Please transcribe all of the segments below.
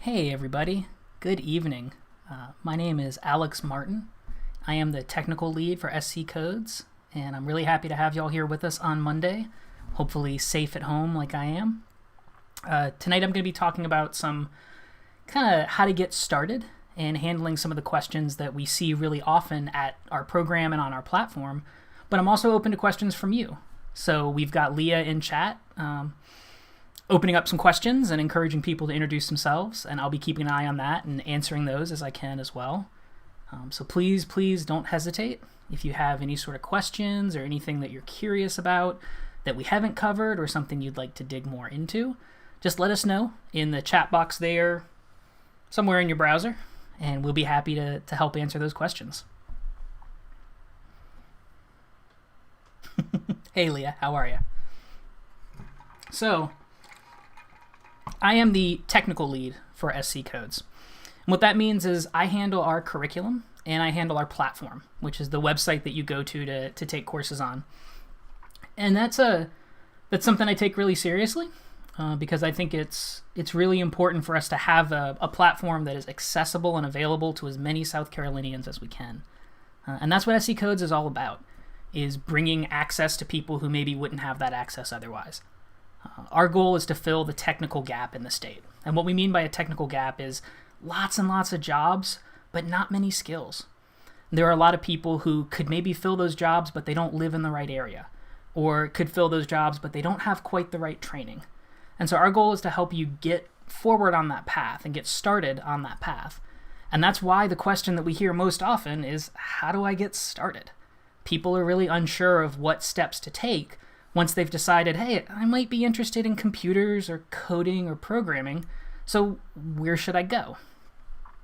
Hey everybody, good evening. My name is Alex Martin. I am the technical lead for SC Codes, and I'm really happy to have y'all here with us on Monday, hopefully safe at home like I am. Tonight I'm going to be talking about some kind of how to get started and handling some of the questions that we see really often at our program and on our platform, but I'm also open to questions from you. So we've got Leah in chat, opening up some questions and encouraging people to introduce themselves, and I'll be keeping an eye on that and answering those as I can as well. So please don't hesitate. If you have any sort of questions or anything that you're curious about that we haven't covered or something you'd like to dig more into, just let us know in the chat box there somewhere in your browser, and we'll be happy to help answer those questions. Hey Leah, how are you? So, I am the technical lead for SC Codes. And what that means is I handle our curriculum and I handle our platform, which is the website that you go to take courses on. And that's something I take really seriously because I think it's really important for us to have a platform that is accessible and available to as many South Carolinians as we can. And that's what SC Codes is all about, is bringing access to people who maybe wouldn't have that access otherwise. Our goal is to fill the technical gap in the state. And what we mean by a technical gap is lots and lots of jobs, but not many skills. There are a lot of people who could maybe fill those jobs, but they don't live in the right area, or could fill those jobs, but they don't have quite the right training. And so our goal is to help you get forward on that path and get started on that path. And that's why the question that we hear most often is, how do I get started? People are really unsure of what steps to take once they've decided, hey, I might be interested in computers or coding or programming, so where should I go?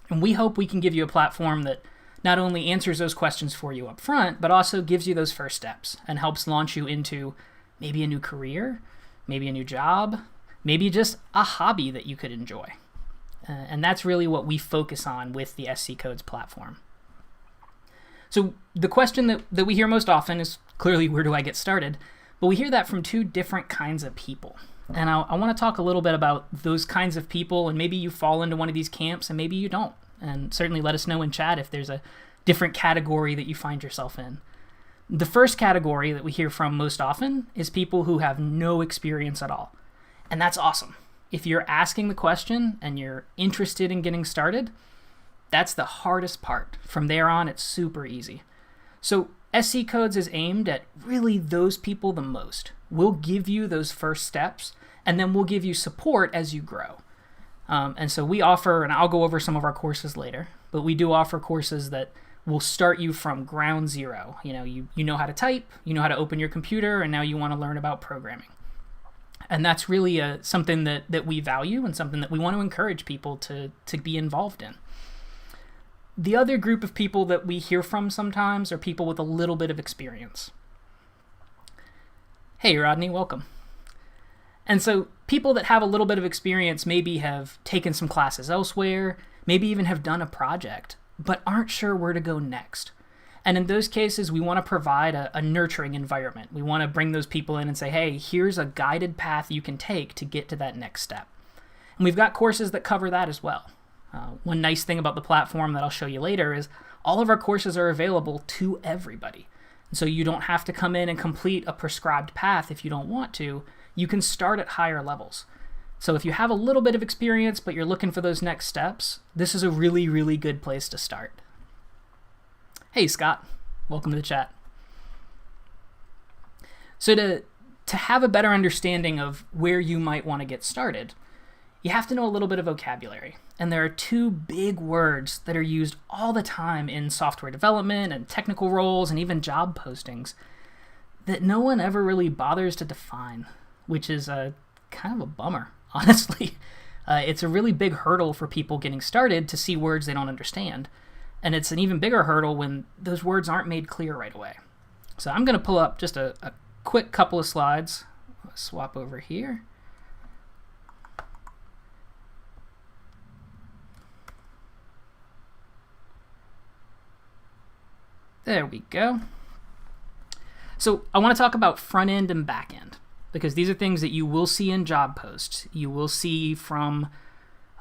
And we hope we can give you a platform that not only answers those questions for you up front, but also gives you those first steps and helps launch you into maybe a new career, maybe a new job, maybe just a hobby that you could enjoy. And that's really what we focus on with the SC Codes platform. So the question that we hear most often is clearly, where do I get started? But we hear that from two different kinds of people. And I want to talk a little bit about those kinds of people, and maybe you fall into one of these camps and maybe you don't. And certainly let us know in chat if there's a different category that you find yourself in. The first category that we hear from most often is people who have no experience at all. And that's awesome. If you're asking the question and you're interested in getting started, that's the hardest part. From there on, it's super easy. So SC Codes is aimed at really those people the most. We'll give you those first steps, and then we'll give you support as you grow. And so we offer, and I'll go over some of our courses later, but we do offer courses that will start you from ground zero. You know how to type, you know how to open your computer, and now you want to learn about programming. And that's really something that we value and something that we want to encourage people to be involved in. The other group of people that we hear from sometimes are people with a little bit of experience. Hey, Rodney, welcome. And so people that have a little bit of experience maybe have taken some classes elsewhere, maybe even have done a project, but aren't sure where to go next. And in those cases, we want to provide a nurturing environment. We want to bring those people in and say, hey, here's a guided path you can take to get to that next step. And we've got courses that cover that as well. One nice thing about the platform that I'll show you later is all of our courses are available to everybody. And so you don't have to come in and complete a prescribed path if you don't want to. You can start at higher levels. So if you have a little bit of experience but you're looking for those next steps, this is a really, really good place to start. Hey Scott, welcome to the chat. So to have a better understanding of where you might want to get started, you have to know a little bit of vocabulary. And there are two big words that are used all the time in software development and technical roles and even job postings that no one ever really bothers to define, which is kind of a bummer, honestly. It's a really big hurdle for people getting started to see words they don't understand. And it's an even bigger hurdle when those words aren't made clear right away. So I'm going to pull up just a quick couple of slides. I'll swap over here. There we go. So I want to talk about front end and back end, because these are things that you will see in job posts. You will see from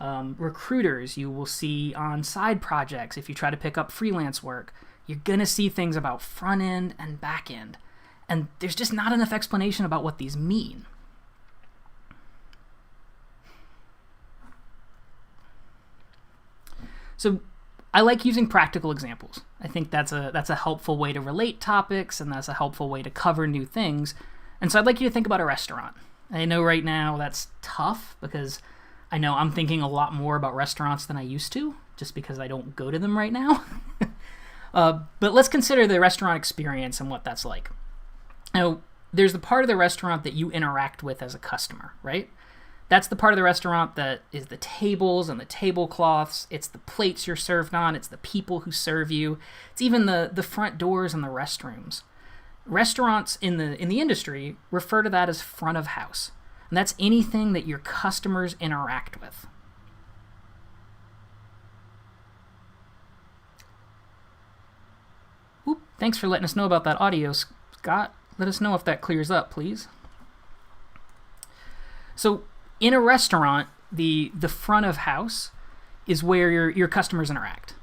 Recruiters, you will see on side projects, if you try to pick up freelance work, you're going to see things about front end and back end. And there's just not enough explanation about what these mean. So I like using practical examples. I think that's a helpful way to relate topics, and that's a helpful way to cover new things. And so I'd like you to think about a restaurant. I know right now that's tough because I know I'm thinking a lot more about restaurants than I used to, just because I don't go to them right now. But let's consider the restaurant experience and what that's like. Now, there's the part of the restaurant that you interact with as a customer, right? That's the part of the restaurant that is the tables and the tablecloths. It's the plates you're served on. It's the people who serve you. It's even the front doors and the restrooms. Restaurants in the industry refer to that as front of house. And that's anything that your customers interact with. Oop, thanks for letting us know about that audio, Scott. Let us know if that clears up, please. So in a restaurant, the front of house is where your customers interact.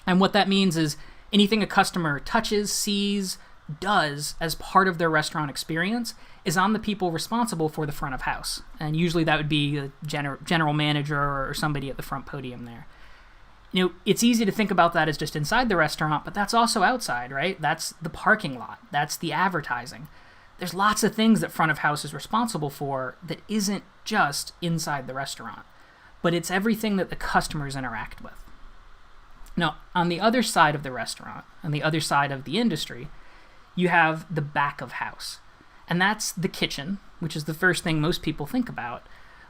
And what that means is anything a customer touches, sees, does as part of their restaurant experience is on the people responsible for the front of house. And usually that would be a general manager or somebody at the front podium there. You know, it's easy to think about that as just inside the restaurant, but that's also outside, right? That's the parking lot. That's the advertising. There's lots of things that front of house is responsible for that isn't just inside the restaurant, but it's everything that the customers interact with. Now, on the other side of the restaurant, on the other side of the industry, you have the back of house. And that's the kitchen, which is the first thing most people think about,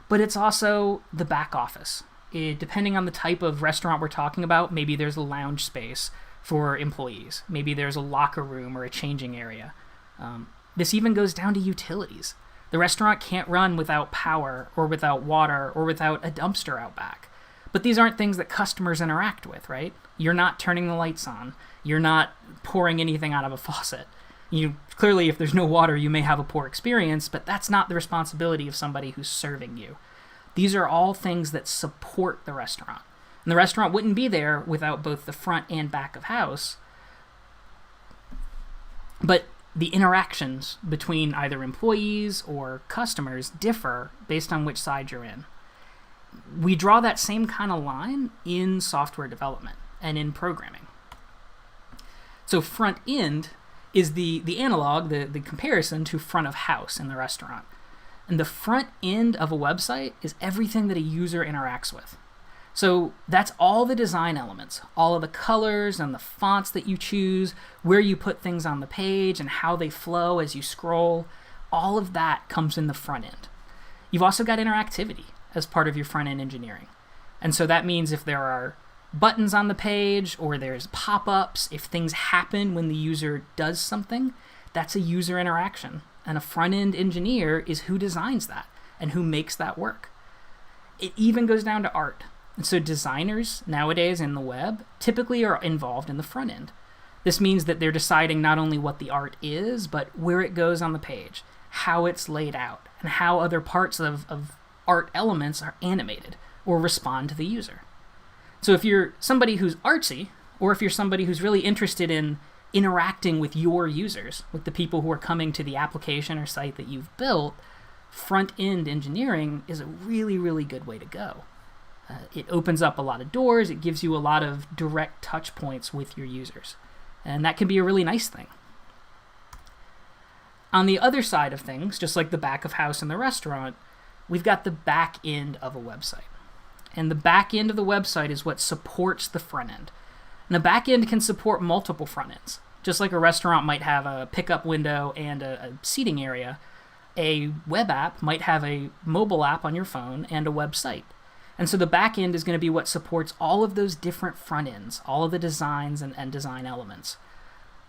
but it's also the back office. Depending on the type of restaurant we're talking about, maybe there's a lounge space for employees. Maybe there's a locker room or a changing area. This even goes down to utilities. The restaurant can't run without power or without water or without a dumpster out back. But these aren't things that customers interact with, right? You're not turning the lights on. You're not pouring anything out of a faucet. Clearly, if there's no water, you may have a poor experience, but that's not the responsibility of somebody who's serving you. These are all things that support the restaurant. And the restaurant wouldn't be there without both the front and back of house. But the interactions between either employees or customers differ based on which side you're in. We draw that same kind of line in software development and in programming. So front end is the analog, the comparison to front of house in the restaurant. And the front end of a website is everything that a user interacts with. So that's all the design elements, all of the colors and the fonts that you choose, where you put things on the page and how they flow as you scroll. All of that comes in the front end. You've also got interactivity as part of your front end engineering. And so that means if there are buttons on the page or there's pop-ups, if things happen when the user does something, that's a user interaction. And a front-end engineer is who designs that and who makes that work. It even goes down to art. And so designers nowadays in the web typically are involved in the front end. This means that they're deciding not only what the art is, but where it goes on the page, how it's laid out, and how other parts of art elements are animated or respond to the user. So if you're somebody who's artsy, or if you're somebody who's really interested in interacting with your users, with the people who are coming to the application or site that you've built, front-end engineering is a really, really good way to go. It opens up a lot of doors. It gives you a lot of direct touch points with your users. And that can be a really nice thing. On the other side of things, just like the back of house in the restaurant, we've got the back end of a website. And the back end of the website is what supports the front end. And the back end can support multiple front ends. Just like a restaurant might have a pickup window and a seating area, a web app might have a mobile app on your phone and a website. And so the back end is going to be what supports all of those different front ends, all of the designs and design elements.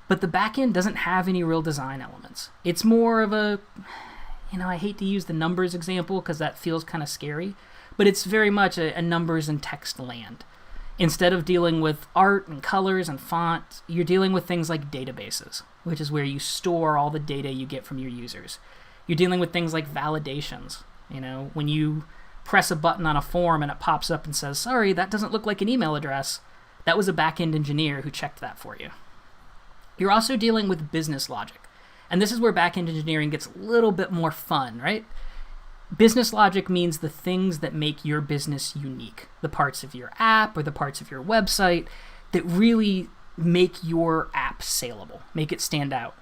But the back end doesn't have any real design elements. It's more of a, I hate to use the numbers example because that feels kind of scary, but it's very much a numbers and text land. Instead of dealing with art and colors and font, you're dealing with things like databases, which is where you store all the data you get from your users. You're dealing with things like validations. When you press a button on a form and it pops up and says, sorry, that doesn't look like an email address. That was a back-end engineer who checked that for you. You're also dealing with business logic. And this is where back-end engineering gets a little bit more fun, right? Business logic means the things that make your business unique. The parts of your app or the parts of your website that really make your app saleable, make it stand out.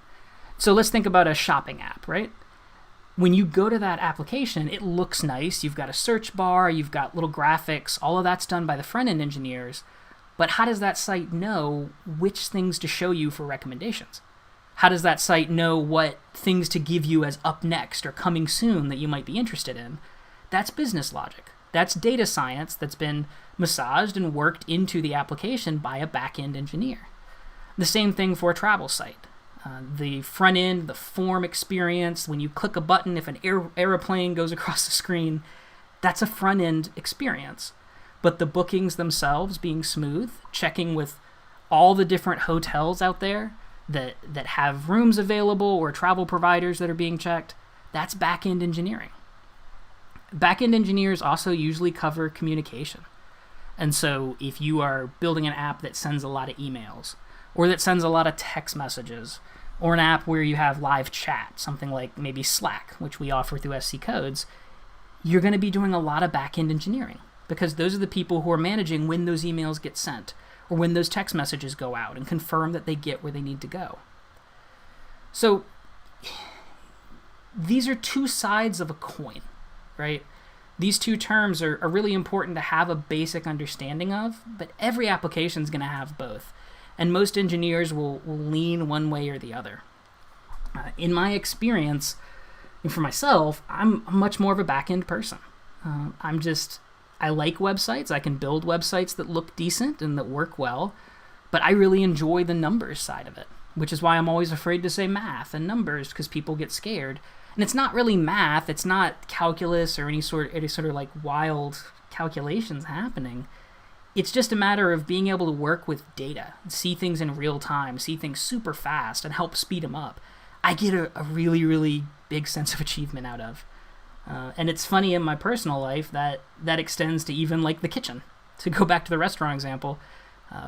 So let's think about a shopping app, right? When you go to that application, it looks nice. You've got a search bar, you've got little graphics, all of that's done by the front-end engineers. But how does that site know which things to show you for recommendations? How does that site know what things to give you as up next or coming soon that you might be interested in? That's business logic. That's data science that's been massaged and worked into the application by a back-end engineer. The same thing for a travel site. The front end, the form experience, when you click a button, if an airplane goes across the screen, that's a front end experience. But the bookings themselves being smooth, checking with all the different hotels out there that have rooms available or travel providers that are being checked, that's back-end engineering. Back-end engineers also usually cover communication. And so if you are building an app that sends a lot of emails, or that sends a lot of text messages, or an app where you have live chat, something like maybe Slack, which we offer through SC Codes, you're going to be doing a lot of back-end engineering because those are the people who are managing when those emails get sent or when those text messages go out and confirm that they get where they need to go. So these are two sides of a coin, right? These two terms are really important to have a basic understanding of, but every application is going to have both. And most engineers will lean one way or the other. In my experience, and for myself, I'm much more of a back-end person. I like websites. I can build websites that look decent and that work well, but I really enjoy the numbers side of it, which is why I'm always afraid to say math and numbers because people get scared. And it's not really math. It's not calculus or any sort of like wild calculations happening. It's just a matter of being able to work with data, see things in real time, see things super fast, and help speed them up. I get a really, really big sense of achievement out of. And it's funny in my personal life that extends to even like the kitchen. To go back to the restaurant example,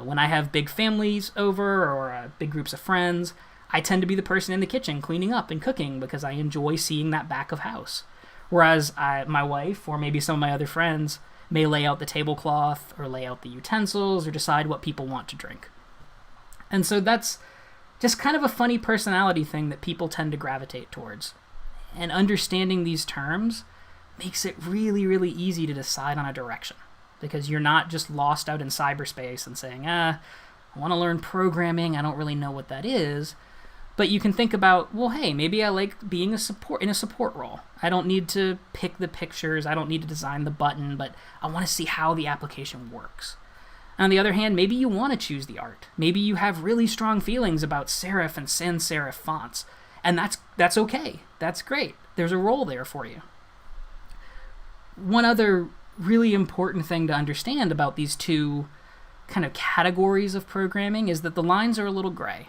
when I have big families over or big groups of friends, I tend to be the person in the kitchen cleaning up and cooking because I enjoy seeing that back of house. Whereas my wife or maybe some of my other friends may lay out the tablecloth or lay out the utensils or decide what people want to drink. And so that's just kind of a funny personality thing that people tend to gravitate towards. And understanding these terms makes it really, really easy to decide on a direction because you're not just lost out in cyberspace and saying, I want to learn programming, I don't really know what that is. But you can think about, well, hey, maybe I like being in a support role. I don't need to pick the pictures. I don't need to design the button, but I want to see how the application works. On the other hand, maybe you want to choose the art. Maybe you have really strong feelings about serif and sans serif fonts, and that's okay. That's great. There's a role there for you. One other really important thing to understand about these two kind of categories of programming is that the lines are a little gray.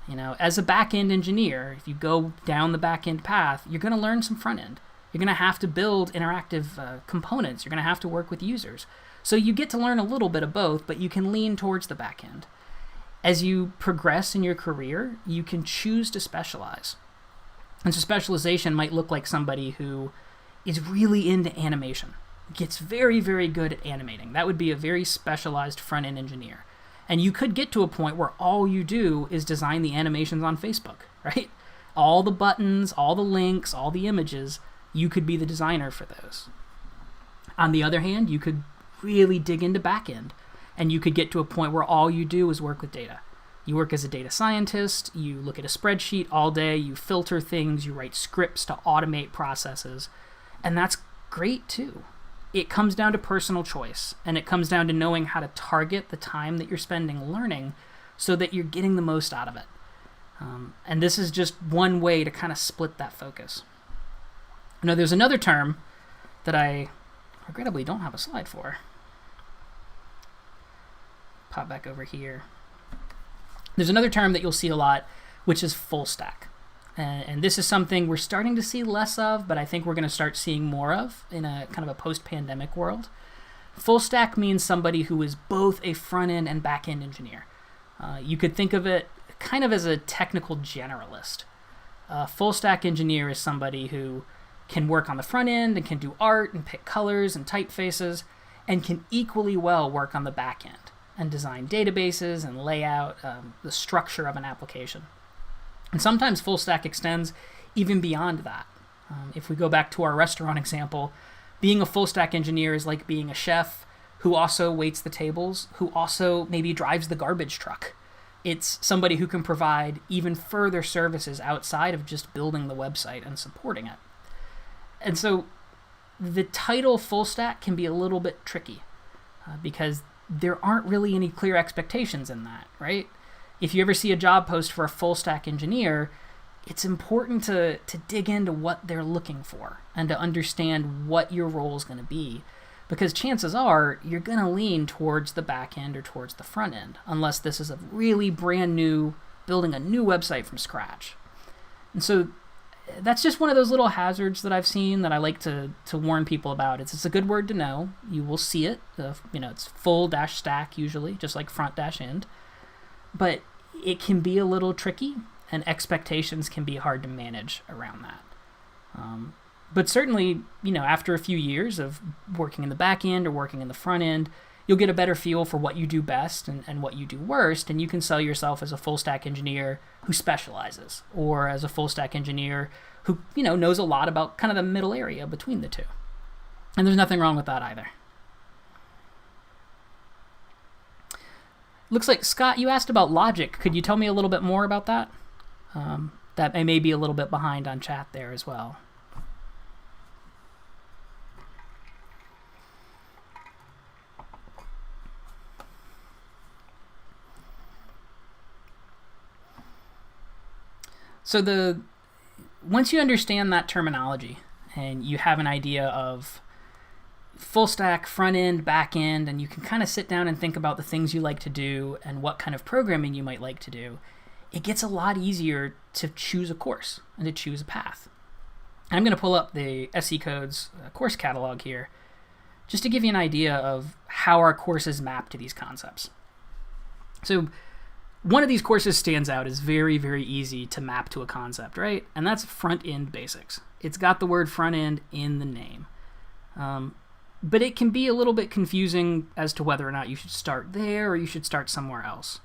You know, as a back-end engineer, if you go down the back-end path, you're going to learn some front-end. You're going to have to build interactive components. You're going to have to work with users. So you get to learn a little bit of both, but you can lean towards the back-end. As you progress in your career, you can choose to specialize. And so specialization might look like somebody who is really into animation, gets very, very good at animating. That would be a very specialized front-end engineer. And you could get to a point where all you do is design the animations on Facebook, right? All the buttons, all the links, all the images, you could be the designer for those. On the other hand, you could really dig into backend, and you could get to a point where all you do is work with data. You work as a data scientist, you look at a spreadsheet all day, you filter things, you write scripts to automate processes, and that's great too. It comes down to personal choice, and it comes down to knowing how to target the time that you're spending learning so that you're getting the most out of it. And this is just one way to kind of split that focus. Now, there's another term that I regrettably don't have a slide for. Pop back over here. There's another term that you'll see a lot, which is full stack. And this is something we're starting to see less of, but I think we're going to start seeing more of in a kind of a post-pandemic world. Full stack means somebody who is both a front-end and back-end engineer. You could think of it kind of as a technical generalist. A full stack engineer is somebody who can work on the front end and can do art and pick colors and typefaces, and can equally well work on the back end and design databases and layout, the structure of an application. And sometimes full stack extends even beyond that. If we go back to our restaurant example, being a full stack engineer is like being a chef who also waits the tables, who also maybe drives the garbage truck. It's somebody who can provide even further services outside of just building the website and supporting it. And so the title full stack can be a little bit tricky because there aren't really any clear expectations in that, right? If you ever see a job post for a full stack engineer, it's important to dig into what they're looking for and to understand what your role is going to be, because chances are you're going to lean towards the back end or towards the front end, unless this is a really brand new, building a new website from scratch. And so that's just one of those little hazards that I've seen that I like to warn people about. It's a good word to know. You will see it. It's full-stack usually, just like front-end. But it can be a little tricky, and expectations can be hard to manage around that. But certainly, after a few years of working in the back end or working in the front end, you'll get a better feel for what you do best and what you do worst, and you can sell yourself as a full-stack engineer who specializes, or as a full-stack engineer who, knows a lot about kind of the middle area between the two. And there's nothing wrong with that either. Looks like, Scott, you asked about logic. Could you tell me a little bit more about that? That I may be a little bit behind on chat there as well. So once you understand that terminology and you have an idea of full stack, front end, back end, and you can kind of sit down and think about the things you like to do and what kind of programming you might like to do, it gets a lot easier to choose a course and to choose a path. And I'm going to pull up the SC Codes course catalog here just to give you an idea of how our courses map to these concepts. So one of these courses stands out as very, very easy to map to a concept, right? And that's front-end basics. It's got the word front-end in the name. But it can be a little bit confusing as to whether or not you should start there or you should start somewhere else.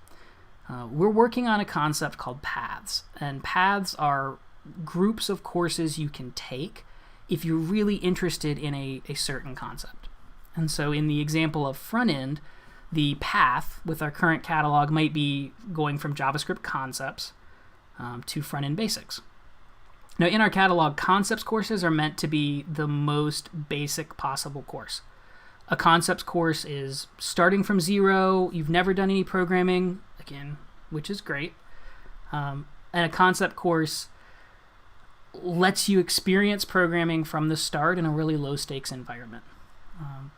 We're working on a concept called paths, and paths are groups of courses you can take if you're really interested in a certain concept. And so in the example of front-end, the path with our current catalog might be going from JavaScript concepts to front-end basics. Now, in our catalog, concepts courses are meant to be the most basic possible course. A concepts course is starting from zero, you've never done any programming, again, which is great. And a concept course lets you experience programming from the start in a really low-stakes environment.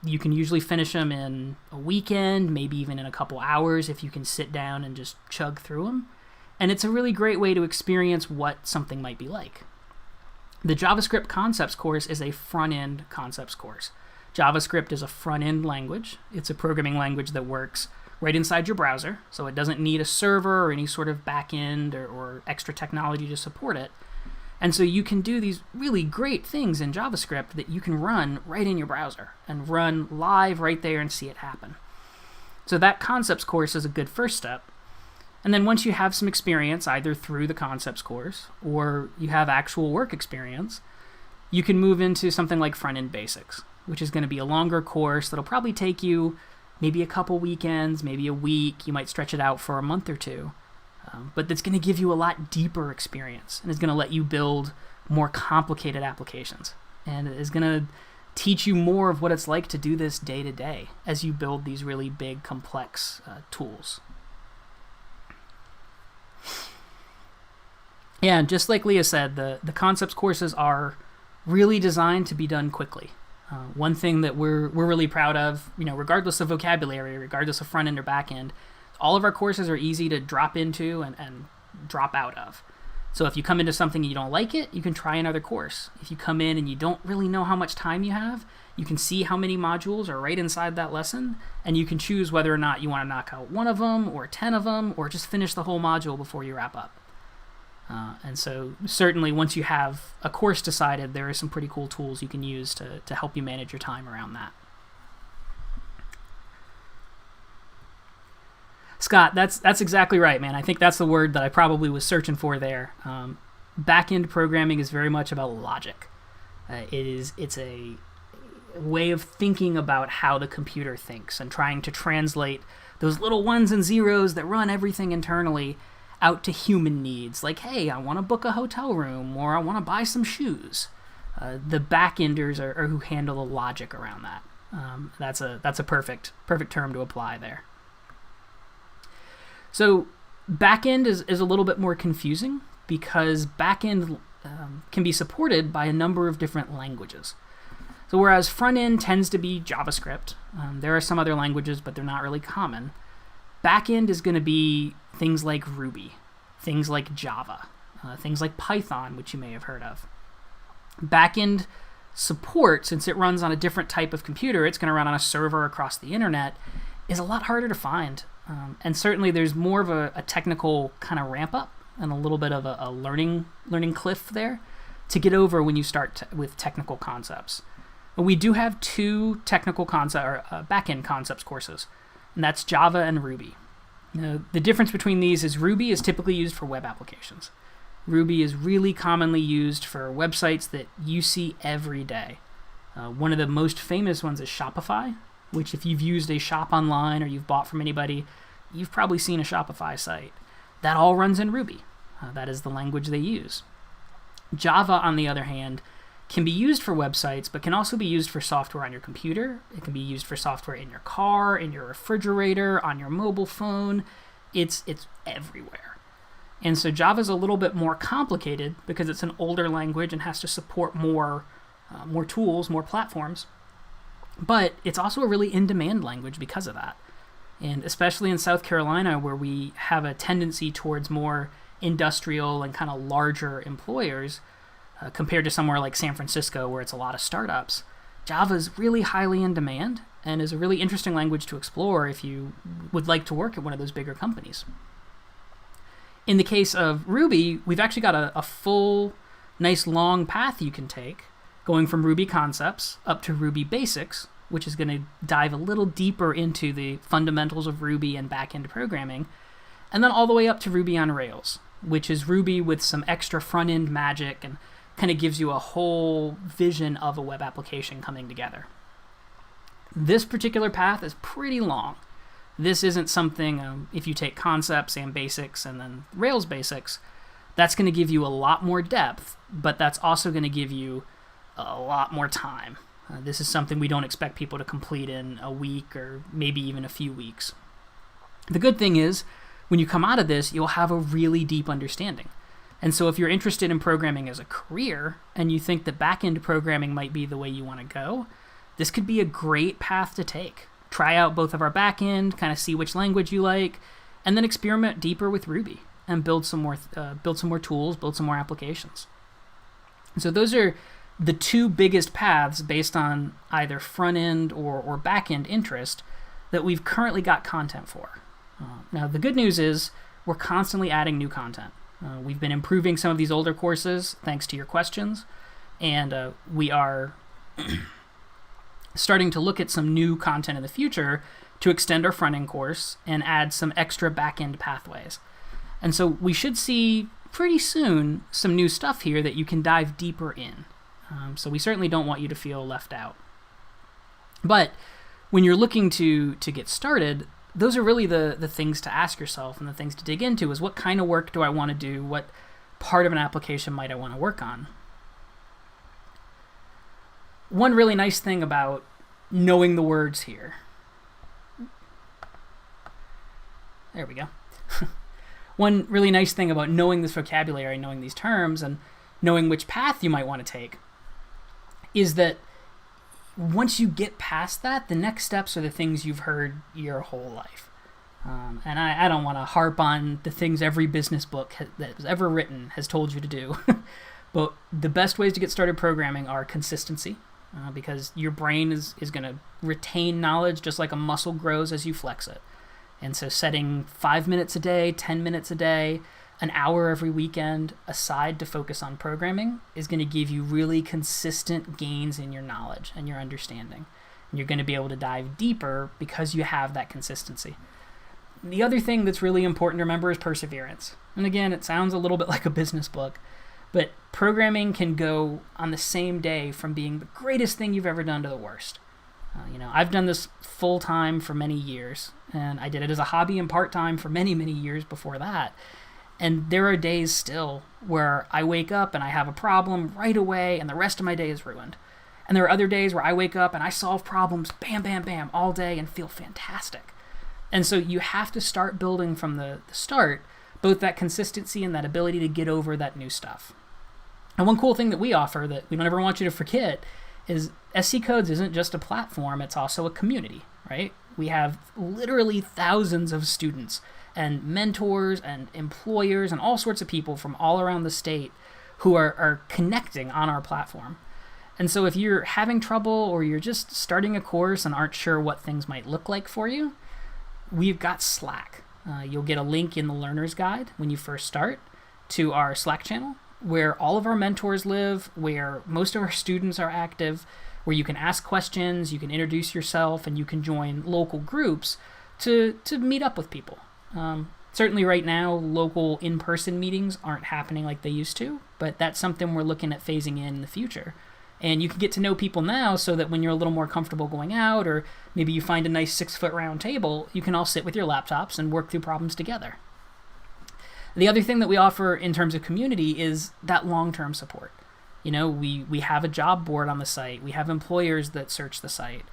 You can usually finish them in a weekend, maybe even in a couple hours if you can sit down and just chug through them. And it's a really great way to experience what something might be like. The JavaScript concepts course is a front-end concepts course. JavaScript is a front-end language. It's a programming language that works right inside your browser, so it doesn't need a server or any sort of back-end or extra technology to support it. And so you can do these really great things in JavaScript that you can run right in your browser and run live right there and see it happen. So that concepts course is a good first step. And then once you have some experience, either through the concepts course or you have actual work experience, you can move into something like front-end basics, which is going to be a longer course that'll probably take you maybe a couple weekends, maybe a week. You might stretch it out for a month or two. But that's going to give you a lot deeper experience and is going to let you build more complicated applications. And it is going to teach you more of what it's like to do this day to day as you build these really big, complex tools. Yeah, and just like Leah said, the concepts courses are really designed to be done quickly. One thing that we're really proud of, regardless of vocabulary, regardless of front end or back end, all of our courses are easy to drop into and drop out of. So if you come into something and you don't like it, you can try another course. If you come in and you don't really know how much time you have, you can see how many modules are right inside that lesson, and you can choose whether or not you want to knock out one of them or 10 of them, or just finish the whole module before you wrap up. And so certainly once you have a course decided, there are some pretty cool tools you can use to help you manage your time around that. Scott, that's exactly right, man. I think that's the word that I probably was searching for there. Back-end programming is very much about logic. It's a way of thinking about how the computer thinks and trying to translate those little ones and zeros that run everything internally out to human needs. Like, hey, I want to book a hotel room, or I want to buy some shoes. The back-enders are who handle the logic around that. That's a perfect term to apply there. So backend is a little bit more confusing because backend can be supported by a number of different languages. So whereas frontend tends to be JavaScript, there are some other languages, but they're not really common. Backend is going to be things like Ruby, things like Java, things like Python, which you may have heard of. Backend support, since it runs on a different type of computer, it's going to run on a server across the internet, is a lot harder to find. And certainly there's more of a technical kind of ramp up and a little bit of a learning cliff there to get over when you start with technical concepts. But we do have two technical back-end concepts courses, and that's Java and Ruby. Now, the difference between these is Ruby is typically used for web applications. Ruby is really commonly used for websites that you see every day. One of the most famous ones is Shopify, which if you've used a shop online or you've bought from anybody, you've probably seen a Shopify site. That all runs in Ruby. That is the language they use. Java, on the other hand, can be used for websites, but can also be used for software on your computer. It can be used for software in your car, in your refrigerator, on your mobile phone. It's everywhere. And so Java's a little bit more complicated because it's an older language and has to support more tools, more platforms. But it's also a really in-demand language because of that. And especially in South Carolina, where we have a tendency towards more industrial and kind of larger employers, compared to somewhere like San Francisco, where it's a lot of startups, Java is really highly in demand and is a really interesting language to explore if you would like to work at one of those bigger companies. In the case of Ruby, we've actually got a full, nice long path you can take, going from Ruby concepts up to Ruby basics, which is going to dive a little deeper into the fundamentals of Ruby and back-end programming, and then all the way up to Ruby on Rails, which is Ruby with some extra front-end magic and kind of gives you a whole vision of a web application coming together. This particular path is pretty long. This isn't something, if you take concepts and basics and then Rails basics, that's going to give you a lot more depth, but that's also going to give you a lot more time. This is something we don't expect people to complete in a week or maybe even a few weeks. The good thing is, when you come out of this, you'll have a really deep understanding. And so if you're interested in programming as a career and you think that back-end programming might be the way you want to go, this could be a great path to take. Try out both of our back-end, kind of see which language you like, and then experiment deeper with Ruby and build some more tools, build some more applications. So those are the two biggest paths based on either front-end or back-end interest that we've currently got content for. Now, the good news is we're constantly adding new content. We've been improving some of these older courses thanks to your questions, and we are starting to look at some new content in the future to extend our front-end course and add some extra back-end pathways. And so we should see pretty soon some new stuff here that you can dive deeper in. So we certainly don't want you to feel left out. But when you're looking to get started, those are really the things to ask yourself and the things to dig into is what kind of work do I want to do? What part of an application might I want to work on? One really nice thing about knowing the words here. There we go. One really nice thing about knowing this vocabulary, knowing these terms, and knowing which path you might want to take is that once you get past that, the next steps are the things you've heard your whole life. And I don't want to harp on the things every business book that was ever written has told you to do. But the best ways to get started programming are consistency, because your brain is going to retain knowledge just like a muscle grows as you flex it. And so setting 5 minutes a day, 10 minutes a day, an hour every weekend aside to focus on programming is going to give you really consistent gains in your knowledge and your understanding. And you're going to be able to dive deeper because you have that consistency. The other thing that's really important to remember is perseverance. And again, it sounds a little bit like a business book, but programming can go on the same day from being the greatest thing you've ever done to the worst. I've done this full-time for many years, and I did it as a hobby and part-time for many, many years before that. And there are days still where I wake up and I have a problem right away and the rest of my day is ruined. And there are other days where I wake up and I solve problems, bam, bam, bam, all day and feel fantastic. And so you have to start building from the start, both that consistency and that ability to get over that new stuff. And one cool thing that we offer that we don't ever want you to forget is SC Codes isn't just a platform, it's also a community, right? We have literally thousands of students and mentors and employers and all sorts of people from all around the state who are connecting on our platform. And so if you're having trouble or you're just starting a course and aren't sure what things might look like for you, we've got Slack. You'll get a link in the learner's guide when you first start to our Slack channel, where all of our mentors live, where most of our students are active, where you can ask questions, you can introduce yourself, and you can join local groups to meet up with people. Certainly right now, local in-person meetings aren't happening like they used to, but that's something we're looking at phasing in the future. And you can get to know people now so that when you're a little more comfortable going out, or maybe you find a nice 6-foot round table, you can all sit with your laptops and work through problems together. The other thing that we offer in terms of community is that long-term support. We have a job board on the site. We have employers that search the site.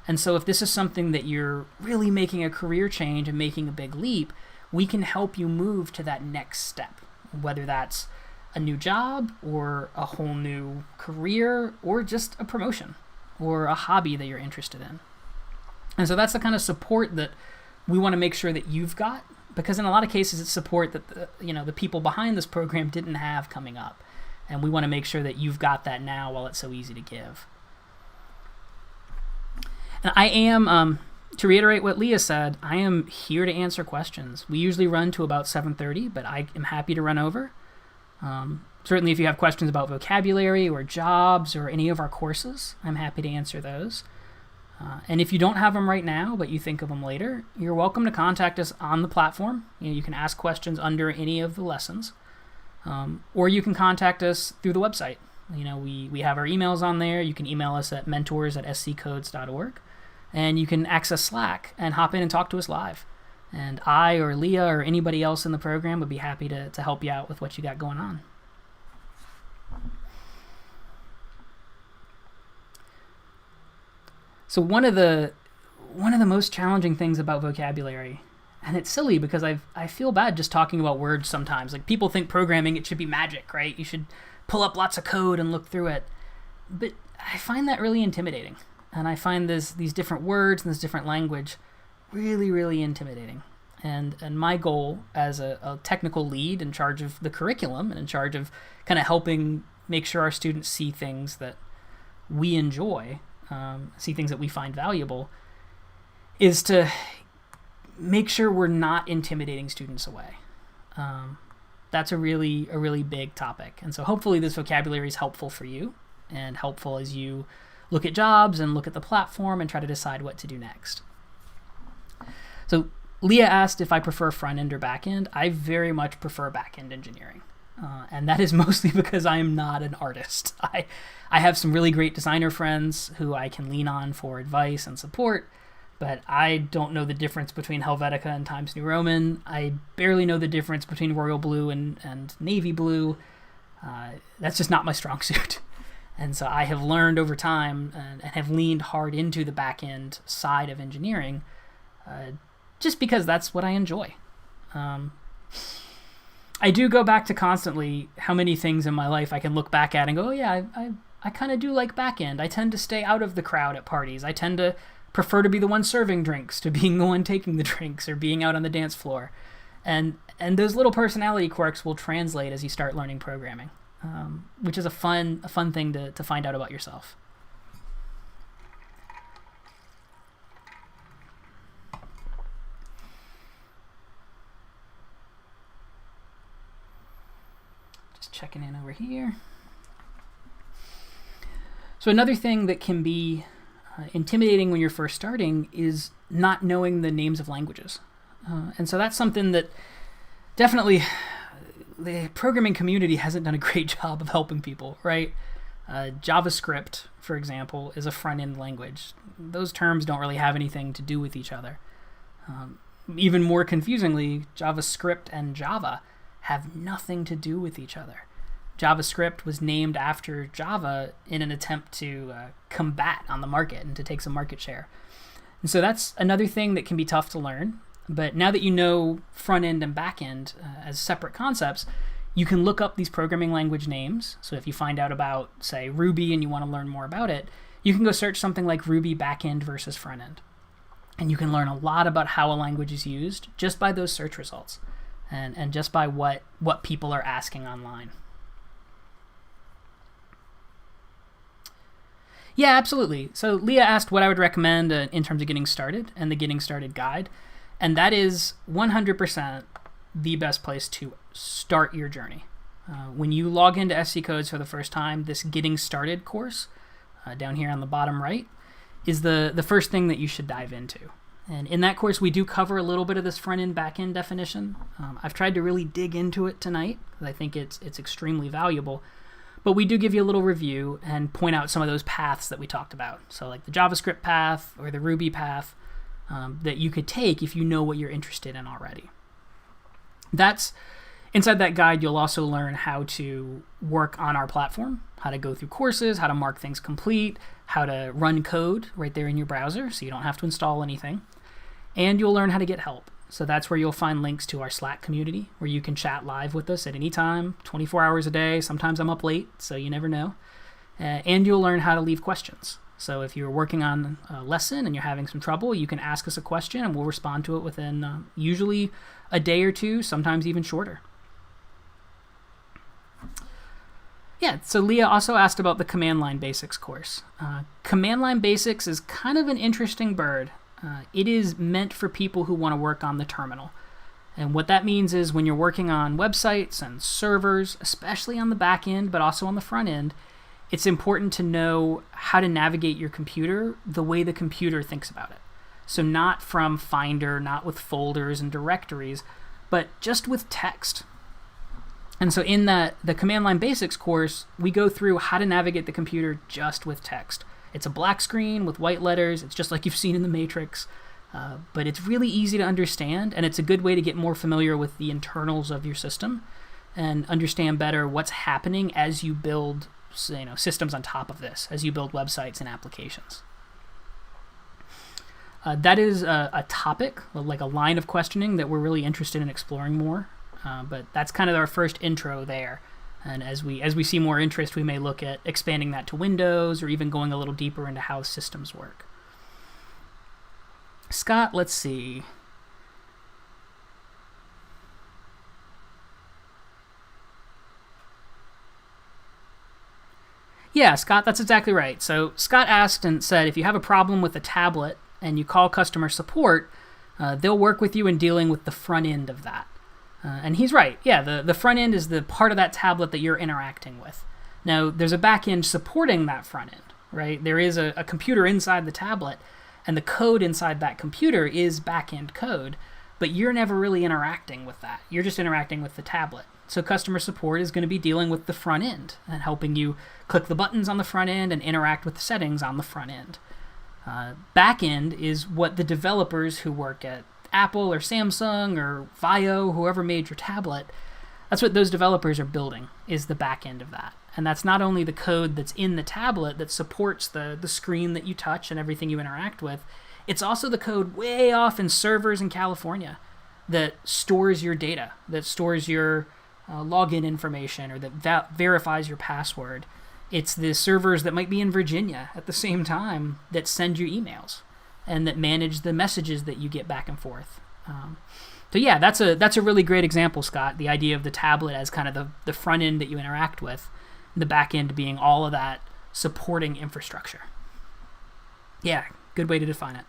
And so if this is something that you're really making a career change and making a big leap, we can help you move to that next step, whether that's a new job or a whole new career or just a promotion or a hobby that you're interested in. And so that's the kind of support that we want to make sure that you've got, because in a lot of cases it's support that the people behind this program didn't have coming up. And we want to make sure that you've got that now while it's so easy to give. And I am, to reiterate what Leah said, I am here to answer questions. We usually run to about 7:30, but I am happy to run over. Certainly if you have questions about vocabulary or jobs or any of our courses, I'm happy to answer those. And if you don't have them right now, but you think of them later, you're welcome to contact us on the platform. You can ask questions under any of the lessons. Or you can contact us through the website. We have our emails on there. You can email us at mentors@sccodes.org. And you can access Slack and hop in and talk to us live. And I or Leah or anybody else in the program would be happy to help you out with what you got going on. So one of the most challenging things about vocabulary, and it's silly because I feel bad just talking about words sometimes. Like, people think programming, it should be magic, right? You should pull up lots of code and look through it. But I find that really intimidating. And I find these different words and this different language really, really intimidating. And my goal as a technical lead in charge of the curriculum and in charge of kind of helping make sure our students see things that we enjoy, see things that we find valuable, is to make sure we're not intimidating students away. That's a really big topic. And so hopefully this vocabulary is helpful for you and helpful as you look at jobs and look at the platform and try to decide what to do next. So Leah asked if I prefer front-end or back-end. I very much prefer back-end engineering. And that is mostly because I am not an artist. I have some really great designer friends who I can lean on for advice and support, but I don't know the difference between Helvetica and Times New Roman. I barely know the difference between Royal Blue and Navy Blue. That's just not my strong suit. And so I have learned over time and have leaned hard into the back-end side of engineering just because that's what I enjoy. I do go back to constantly how many things in my life I can look back at and go, oh yeah, I kind of do like back-end. I tend to stay out of the crowd at parties. I tend to prefer to be the one serving drinks to being the one taking the drinks or being out on the dance floor. And those little personality quirks will translate as you start learning programming, which is a fun thing to find out about yourself. Just checking in over here. So another thing that can be intimidating when you're first starting is not knowing the names of languages. And so that's something that definitely the programming community hasn't done a great job of helping people, right? JavaScript, for example, is a front-end language. Those terms don't really have anything to do with each other. Even more confusingly, JavaScript and Java have nothing to do with each other. JavaScript was named after Java in an attempt to combat on the market and to take some market share. And so that's another thing that can be tough to learn. But now that you know front end and back end as separate concepts, you can look up these programming language names. So if you find out about, say, Ruby and you want to learn more about it, you can go search something like Ruby back end versus front end. And you can learn a lot about how a language is used just by those search results and just by what people are asking online. Yeah, absolutely. So Leah asked what I would recommend in terms of getting started and the Getting Started guide. And that is 100% the best place to start your journey. When you log into SC Codes for the first time, this Getting Started course down here on the bottom right is the first thing that you should dive into. And in that course, we do cover a little bit of this front-end, back-end definition. I've tried to really dig into it tonight because I think it's extremely valuable. But we do give you a little review and point out some of those paths that we talked about. So like the JavaScript path or the Ruby path that you could take if you know what you're interested in already. Inside that guide, you'll also learn how to work on our platform, how to go through courses, how to mark things complete, how to run code right there in your browser so you don't have to install anything. And you'll learn how to get help. So that's where you'll find links to our Slack community where you can chat live with us at any time, 24 hours a day. Sometimes I'm up late, so you never know. And you'll learn how to leave questions. So if you're working on a lesson and you're having some trouble, you can ask us a question and we'll respond to it within usually a day or two, sometimes even shorter. Yeah, so Leah also asked about the Command Line Basics course. Command Line Basics is kind of an interesting bird. It is meant for people who want to work on the terminal. And what that means is when you're working on websites and servers, especially on the back end, but also on the front end, it's important to know how to navigate your computer the way the computer thinks about it. So not from Finder, not with folders and directories, but just with text. And so in the Command Line Basics course, we go through how to navigate the computer just with text. It's a black screen with white letters. It's just like you've seen in the Matrix. But it's really easy to understand, and it's a good way to get more familiar with the internals of your system and understand better what's happening as you build systems on top of this, as you build websites and applications. That is a topic, like a line of questioning that we're really interested in exploring more. But that's kind of our first intro there. And as we see more interest, we may look at expanding that to Windows or even going a little deeper into how systems work. Scott, let's see. Yeah, Scott, that's exactly right. So Scott asked and said, if you have a problem with a tablet and you call customer support, they'll work with you in dealing with the front end of that. And he's right. Yeah, the front end is the part of that tablet that you're interacting with. Now, there's a back end supporting that front end, right? There is a computer inside the tablet, and the code inside that computer is back end code, but you're never really interacting with that. You're just interacting with the tablet. So customer support is going to be dealing with the front end and helping you click the buttons on the front end and interact with the settings on the front end. Back end is what the developers who work at Apple or Samsung or Vio, whoever made your tablet, that's what those developers are building, is the back end of that. And that's not only the code that's in the tablet that supports the screen that you touch and everything you interact with, it's also the code way off in servers in California that stores your data, that stores your login information, or that verifies your password. It's the servers that might be in Virginia at the same time that send you emails. and that manage the messages that you get back and forth. So yeah, that's a really great example, Scott. The idea of the tablet as kind of the front end that you interact with, the back end being all of that supporting infrastructure. Yeah, good way to define it.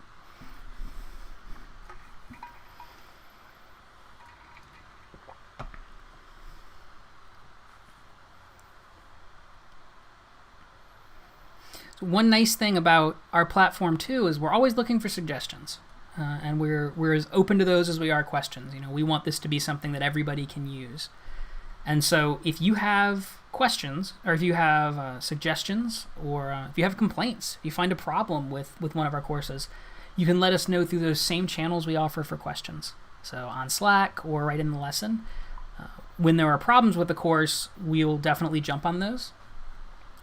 One nice thing about our platform too is we're always looking for suggestions, and we're as open to those as we are questions. We want this to be something that everybody can use, and so if you have questions, or if you have suggestions, or if you have complaints, if you find a problem with one of our courses, you can let us know through those same channels we offer for questions. So on Slack or right in the lesson. When there are problems with the course, we'll definitely jump on those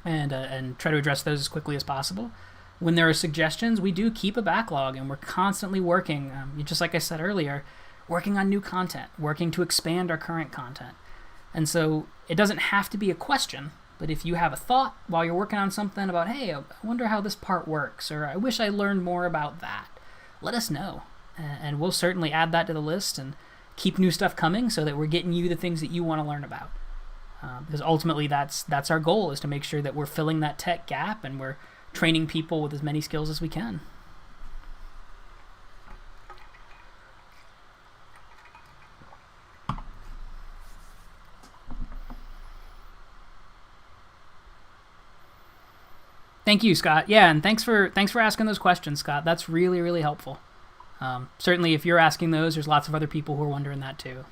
and try to address those as quickly as possible. When there are suggestions, we do keep a backlog, and we're constantly working, just like I said earlier, working on new content, working to expand our current content. And so it doesn't have to be a question, but if you have a thought while you're working on something about, hey, I wonder how this part works, or I wish I learned more about that, let us know. And we'll certainly add that to the list and keep new stuff coming so that we're getting you the things that you want to learn about. Because ultimately that's our goal, is to make sure that we're filling that tech gap and we're training people with as many skills as we can. Thank you, Scott. Yeah, and thanks for asking those questions, Scott. That's really, really helpful. Certainly, if you're asking those, there's lots of other people who are wondering that too.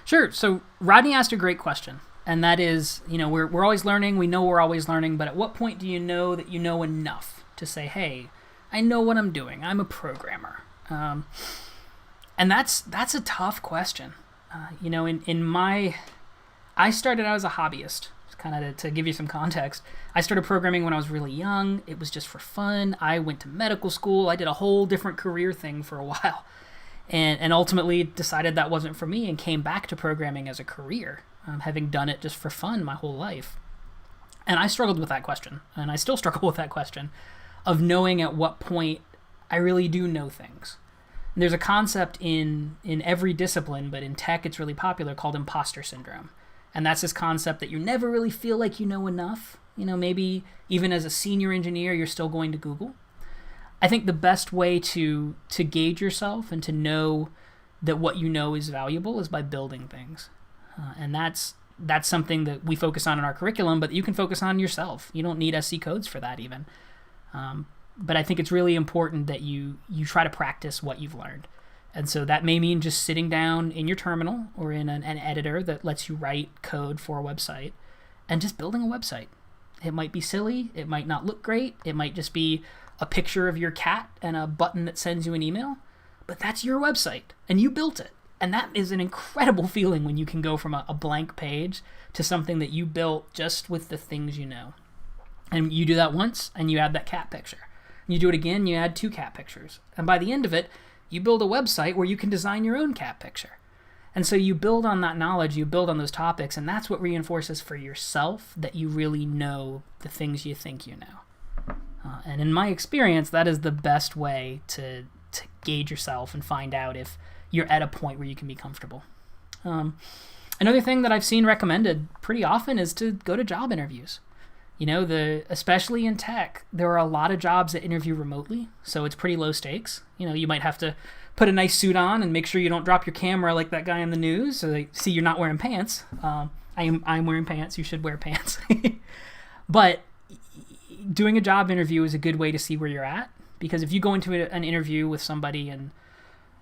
Sure. So Rodney asked a great question, and that is, we're always learning. We know we're always learning, but at what point do you know that you know enough to say, hey, I know what I'm doing. I'm a programmer. And that's a tough question. I started out as a hobbyist, kind of to give you some context. I started programming when I was really young. It was just for fun. I went to medical school. I did a whole different career thing for a while, and ultimately decided that wasn't for me and came back to programming as a career, having done it just for fun my whole life. And I struggled with that question, and I still struggle with that question of knowing at what point I really do know things. There's a concept in every discipline, but in tech it's really popular, called Impostor Syndrome. And that's this concept that you never really feel like you know enough. Maybe even as a senior engineer, you're still going to Google. I think the best way to gauge yourself and to know that what you know is valuable is by building things. And that's something that we focus on in our curriculum, but you can focus on yourself. You don't need SC codes for that even. But I think it's really important that you try to practice what you've learned. And so that may mean just sitting down in your terminal or in an editor that lets you write code for a website and just building a website. It might be silly. It might not look great. It might just be a picture of your cat and a button that sends you an email. But that's your website, and you built it. And that is an incredible feeling when you can go from a blank page to something that you built just with the things you know. And you do that once, and you add that cat picture. You do it again, you add 2 cat pictures. And by the end of it, you build a website where you can design your own cat picture. And so you build on that knowledge, you build on those topics, and that's what reinforces for yourself that you really know the things you think you know. And in my experience, that is the best way to gauge yourself and find out if you're at a point where you can be comfortable. Another thing that I've seen recommended pretty often is to go to job interviews. Especially in tech, there are a lot of jobs that interview remotely, so it's pretty low stakes. You might have to put a nice suit on and make sure you don't drop your camera like that guy in the news, so they see you're not wearing pants. I'm wearing pants. You should wear pants. But doing a job interview is a good way to see where you're at, because if you go into an interview with somebody and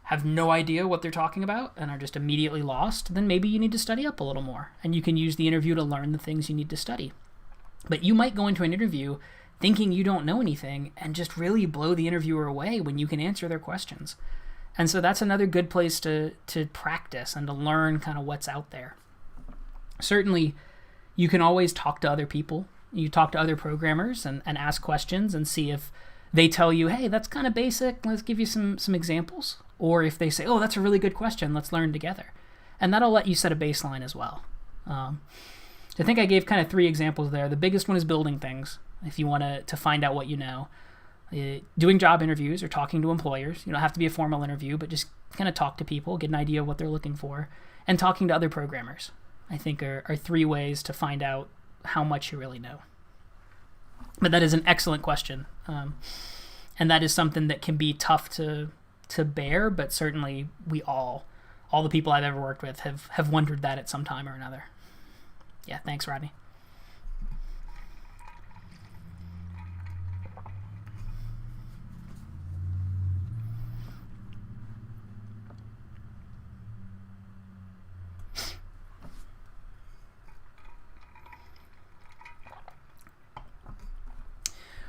have no idea what they're talking about and are just immediately lost, then maybe you need to study up a little more, and you can use the interview to learn the things you need to study. But you might go into an interview thinking you don't know anything and just really blow the interviewer away when you can answer their questions. And so that's another good place to practice and to learn kind of what's out there. Certainly, you can always talk to other people. You talk to other programmers and ask questions and see if they tell you, hey, that's kind of basic, let's give you some examples. Or if they say, oh, that's a really good question, let's learn together. And that'll let you set a baseline as well. I think I gave kind of 3 examples there. The biggest one is building things, if you want to find out what you know. Doing job interviews or talking to employers. You don't have to be a formal interview, but just kind of talk to people, get an idea of what they're looking for. And talking to other programmers, I think, are 3 ways to find out how much you really know. But that is an excellent question. And that is something that can be tough to bear, but certainly all the people I've ever worked with have wondered that at some time or another. Yeah, thanks, Rodney.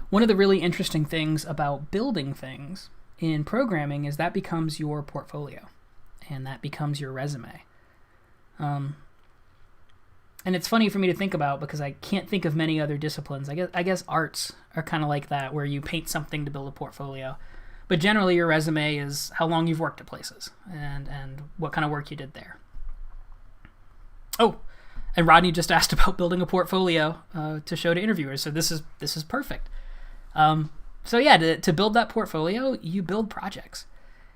One of the really interesting things about building things in programming is that becomes your portfolio, and that becomes your resume. And it's funny for me to think about because I can't think of many other disciplines. I guess arts are kind of like that, where you paint something to build a portfolio. But generally your resume is how long you've worked at places and what kind of work you did there. Oh, and Rodney just asked about building a portfolio to show to interviewers. So this is perfect. So yeah, to build that portfolio, you build projects.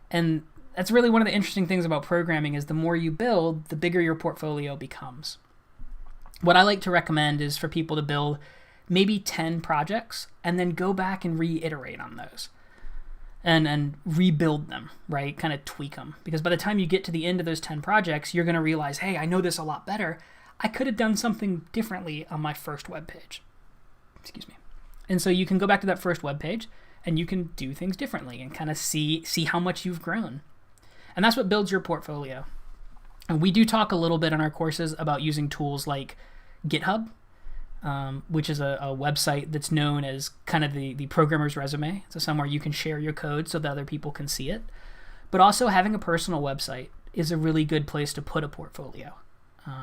And that's really one of the interesting things about programming is the more you build, the bigger your portfolio becomes. What I like to recommend is for people to build maybe 10 projects and then go back and reiterate on those and rebuild them, right? Kind of tweak them. Because by the time you get to the end of those 10 projects, you're going to realize, hey, I know this a lot better. I could have done something differently on my first web page. Excuse me. And so you can go back to that first web page and you can do things differently and kind of see how much you've grown. And that's what builds your portfolio. And we do talk a little bit in our courses about using tools like GitHub, which is a website that's known as kind of the programmer's resume. So somewhere you can share your code so that other people can see it. But also having a personal website is a really good place to put a portfolio.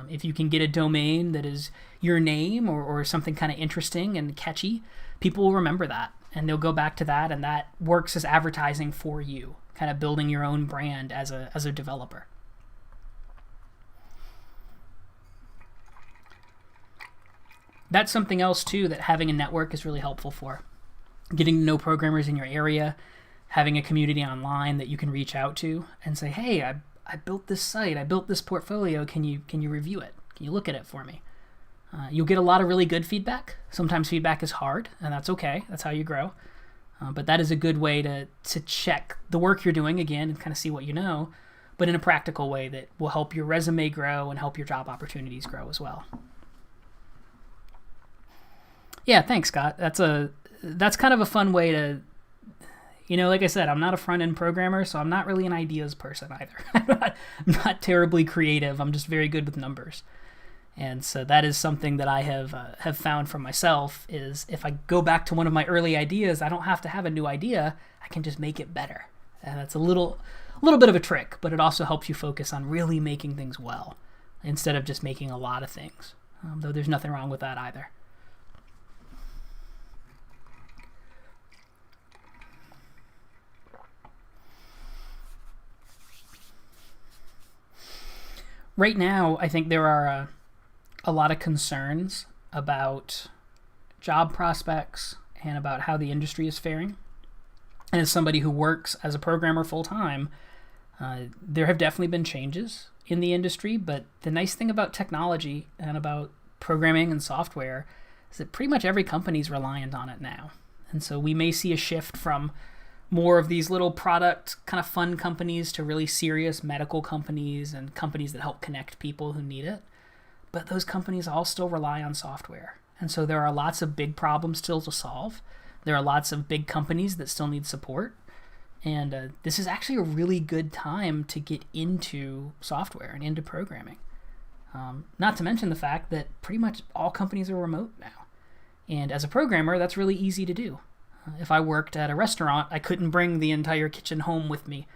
If you can get a domain that is your name or something kind of interesting and catchy, people will remember that and they'll go back to that, and that works as advertising for you, kind of building your own brand as a developer. That's something else too that having a network is really helpful for. Getting to know programmers in your area, having a community online that you can reach out to and say, hey, I built this site, I built this portfolio, can you review it? Can you look at it for me? You'll get a lot of really good feedback. Sometimes feedback is hard, and that's okay. That's how you grow. But that is a good way to check the work you're doing again and kind of see what you know, but in a practical way that will help your resume grow and help your job opportunities grow as well. Yeah, thanks, Scott. That's kind of a fun way to, like I said, I'm not a front-end programmer, so I'm not really an ideas person either. I'm not terribly creative. I'm just very good with numbers. And so that is something that I have found for myself is if I go back to one of my early ideas, I don't have to have a new idea. I can just make it better. And that's a little bit of a trick, but it also helps you focus on really making things well instead of just making a lot of things, though there's nothing wrong with that either. Right now, I think there are a lot of concerns about job prospects and about how the industry is faring. And as somebody who works as a programmer full-time, there have definitely been changes in the industry, but the nice thing about technology and about programming and software is that pretty much every company is reliant on it now. And so we may see a shift from more of these little product kind of fun companies to really serious medical companies and companies that help connect people who need it. But those companies all still rely on software. And so there are lots of big problems still to solve. There are lots of big companies that still need support. And this is actually a really good time to get into software and into programming. Not to mention the fact that pretty much all companies are remote now. And as a programmer, that's really easy to do. If I worked at a restaurant, I couldn't bring the entire kitchen home with me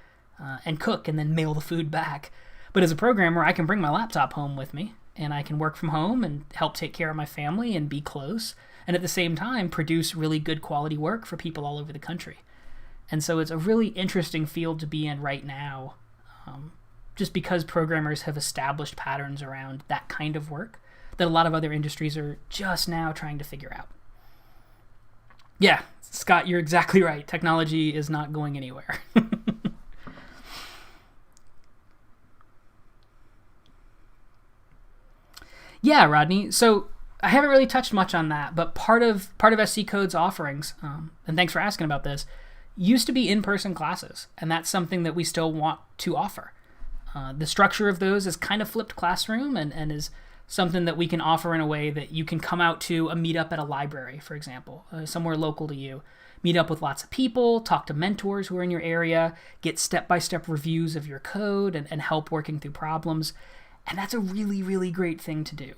and cook and then mail the food back. But as a programmer, I can bring my laptop home with me, and I can work from home and help take care of my family and be close, and at the same time produce really good quality work for people all over the country. And so it's a really interesting field to be in right now, just because programmers have established patterns around that kind of work that a lot of other industries are just now trying to figure out. Yeah, Scott, you're exactly right. Technology is not going anywhere. Yeah, Rodney. So I haven't really touched much on that, but part of SC Code's offerings, and thanks for asking about this, used to be in-person classes, and that's something that we still want to offer. The structure of those is kind of flipped classroom and is something that we can offer in a way that you can come out to a meetup at a library, for example, somewhere local to you. Meet up with lots of people, talk to mentors who are in your area, get step-by-step reviews of your code and help working through problems. And that's a really, really great thing to do.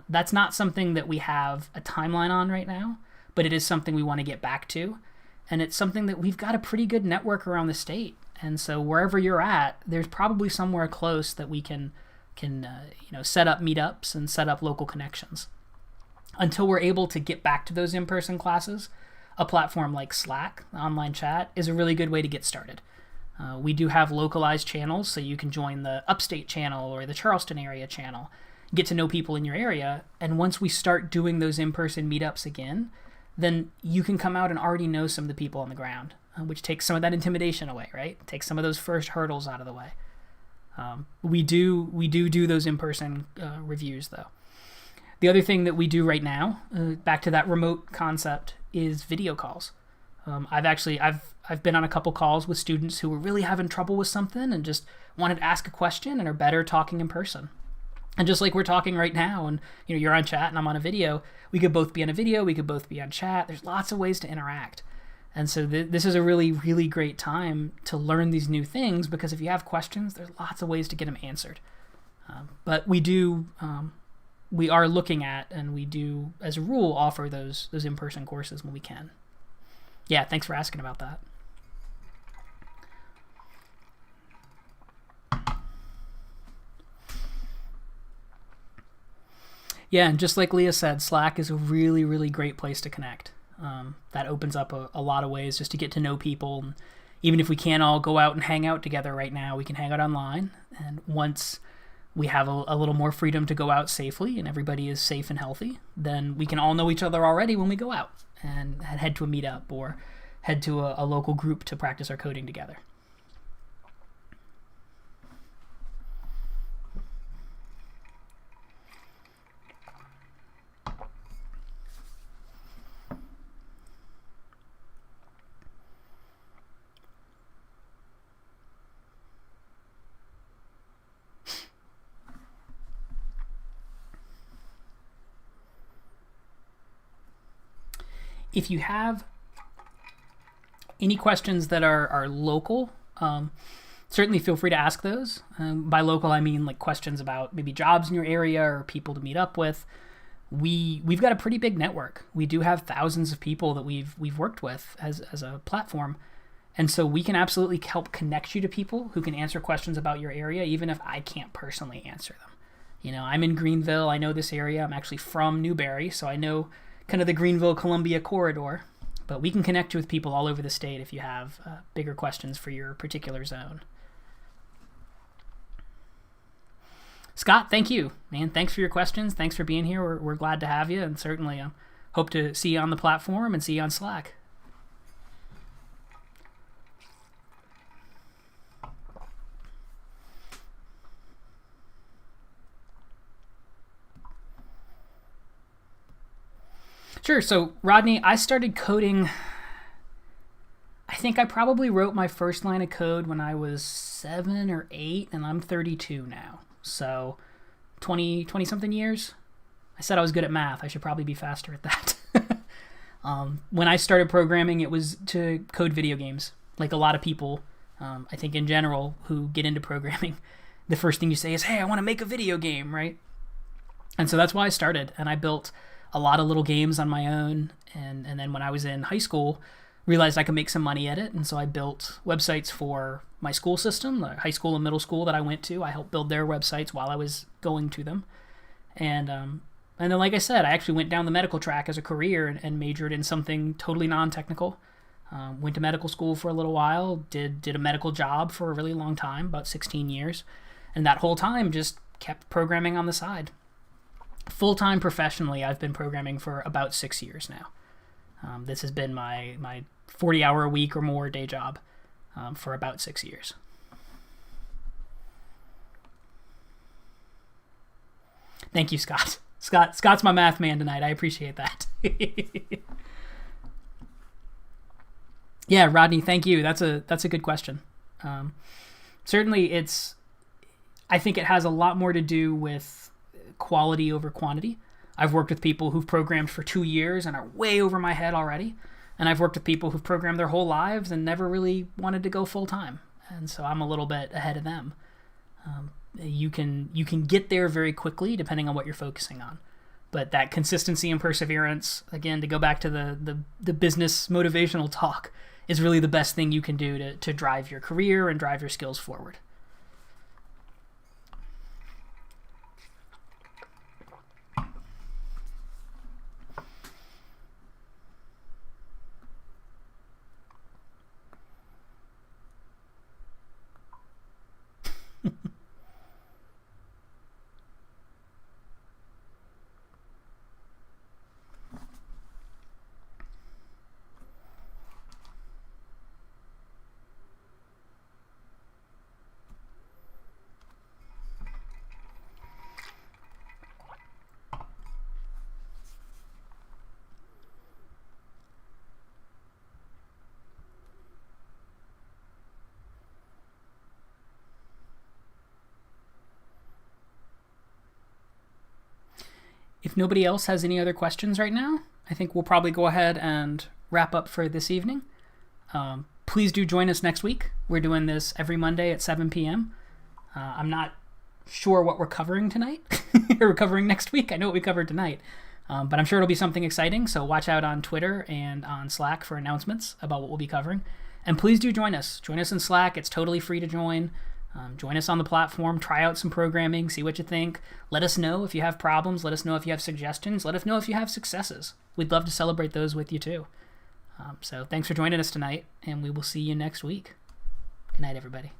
That's not something that we have a timeline on right now, but it is something we want to get back to. And it's something that we've got a pretty good network around the state. And so wherever you're at, there's probably somewhere close that we can set up meetups and set up local connections. Until we're able to get back to those in-person classes, a platform like Slack, online chat, is a really good way to get started. We do have localized channels, so you can join the upstate channel or the Charleston area channel, get to know people in your area, and once we start doing those in-person meetups again, then you can come out and already know some of the people on the ground, which takes some of that intimidation away, right? Takes some of those first hurdles out of the way. We do those in-person reviews, though. The other thing that we do right now, back to that remote concept, is video calls. I've been on a couple calls with students who were really having trouble with something and just wanted to ask a question and are better talking in person. And just like we're talking right now, and you're on chat and I'm on a video, we could both be on a video, we could both be on chat. There's lots of ways to interact. And so this is a really, really great time to learn these new things, because if you have questions, there's lots of ways to get them answered. But we are looking at, and we do, as a rule, offer those in-person courses when we can. Yeah, thanks for asking about that. Yeah, and just like Leah said, Slack is a really, really great place to connect. That opens up a lot of ways just to get to know people. And even if we can't all go out and hang out together right now, we can hang out online. And once we have a little more freedom to go out safely and everybody is safe and healthy, then we can all know each other already when we go out and head to a meetup or head to a local group to practice our coding together. If you have any questions that are local, certainly feel free to ask those. By local, I mean like questions about maybe jobs in your area or people to meet up with. We've got a pretty big network. We do have thousands of people that we've worked with as a platform. And so we can absolutely help connect you to people who can answer questions about your area, even if I can't personally answer them. I'm in Greenville. I know this area. I'm actually from Newberry, so I know kind of the Greenville-Columbia corridor, but we can connect you with people all over the state if you have bigger questions for your particular zone. Scott, thank you, man. Thanks for your questions. Thanks for being here. We're glad to have you, and certainly hope to see you on the platform and see you on Slack. Sure. So, Rodney, I started coding, I think I probably wrote my first line of code when I was 7 or 8, and I'm 32 now. So, 20-something years. I said I was good at math. I should probably be faster at that. When I started programming, it was to code video games. Like a lot of people, I think in general, who get into programming, the first thing you say is, hey, I want to make a video game, right? And so that's why I started, and I built a lot of little games on my own, and then when I was in high school, realized I could make some money at it, and so I built websites for my school system, the high school and middle school that I went to. I helped build their websites while I was going to them, and then, like I said, I actually went down the medical track as a career and majored in something totally non-technical. Went to medical school for a little while, did a medical job for a really long time, about 16 years, and that whole time just kept programming on the side. Full-time professionally, I've been programming for about 6 years now. This has been my 40-hour a week or more day job for about 6 years. Thank you, Scott. Scott's my math man tonight. I appreciate that. Yeah, Rodney, thank you. That's a good question. Certainly, I think it has a lot more to do with quality over quantity. I've worked with people who've programmed for 2 years and are way over my head already. And I've worked with people who've programmed their whole lives and never really wanted to go full time. And so I'm a little bit ahead of them. You can get there very quickly depending on what you're focusing on. But that consistency and perseverance, again, to go back to the business motivational talk, is really the best thing you can do to drive your career and drive your skills forward. If nobody else has any other questions right now, I think we'll probably go ahead and wrap up for this evening. Please do join us next week. We're doing this every Monday at 7 p.m. I'm not sure what we're covering tonight, or we're covering next week. I know what we covered tonight, but I'm sure it'll be something exciting, so watch out on Twitter and on Slack for announcements about what we'll be covering. And please do join us. Join us in Slack. It's totally free to join. Join us on the platform, try out some programming, see what you think. Let us know if you have problems. Let us know if you have suggestions. Let us know if you have successes. We'd love to celebrate those with you too. So thanks for joining us tonight, and we will see you next week. Good night, everybody.